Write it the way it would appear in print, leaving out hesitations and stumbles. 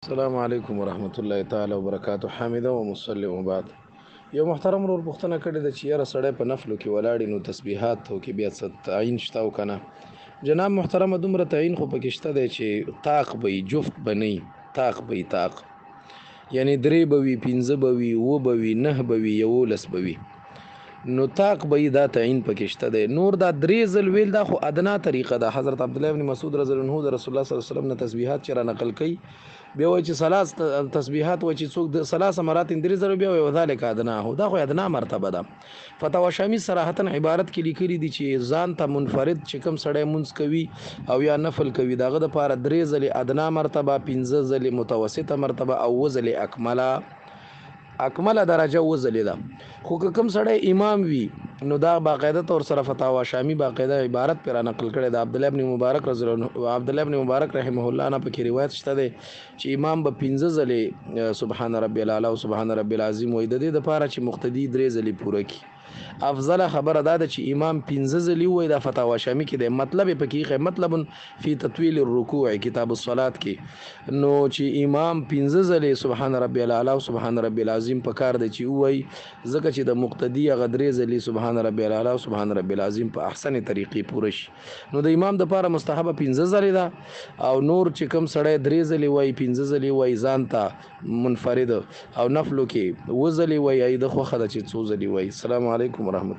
السلام علیکم ورحمت الله تعالی وبرکاته. حامده و مسلم وبعد. یو محترم ورور پوښتنه کړې ده چې یاره سړی په نفلو کې ولاړی نو تسبیحات تو کې بیا څه تعین شته او کنه. جناب محترم دومره تعین خو پکې شته دی چې طاق به جفت بنئ، طاق به طاق، یعنی درې به وي، پنځه به وي، اووه به وي، نه به وي، 11 به وي، نو طاق به دا تعین پکې شته دی. نور دا درې ځل ویل دا خو ادنا طریقه ده. حضرت عبدالله ابن مسعود رضی الله عنه د رسول الله صلی الله علیه وسلم نه تسبیحات چې را نقل کړي، بیا وایي چې ثلاث تسبیحات وایي چې څوک د ثلاث مرات درې ځله بیا وایي وذلک ادنا هو، دا خو ادنا مرتبه ده. فتاوا شامی صراحتا عبارت کې لیکلي دي چې ځان ته منفرد چې کوم سړی مونځ کوي او یا نفل کوي داغه د پاره درې ځله ادنا مرتبه، پنځه ځله متوسطه مرتبه او وځله اکمله درجه وځلې ده. خو که کوم سړی امام وي نو دا باقاعده طور سره فتاوا شامی باقاعده عبارت پر نقل کړي د عبد الله ابن مبارک رضی الله عنه، عبد الله ابن مبارک رحمه الله نه پکې روایت شته ده چې امام به 15 ځلې سبحان ربي الاعلى او سبحان ربي العظیم وای د دې لپاره چې مقتدی 3 ځلې پوره کړي. افضل خبره ده چې امام 15 ځلې وای د فتاوا شامی کې د مطلب پکې مطلب فی تطویل الرکوع کتاب الصلات کې، نو چې امام 15 ځلې سبحان ربي الاعلى او سبحان ربي العظیم په کار دی چې وای ځکه چې د مقتدی غدرې ځلې سبحان ربي الاعلى او سبحان ربي العظیم په احسن طریقې پوره شي. نو د امام د لپاره مستحب 15 ځلې ده او نور چې کوم سړی 3 ځلې وای 15 ځلې وای ځان ته منفرد او نفلو کې وځلې وای د خوخه د چې څو ځلې وای. السلام علیکم ورحمت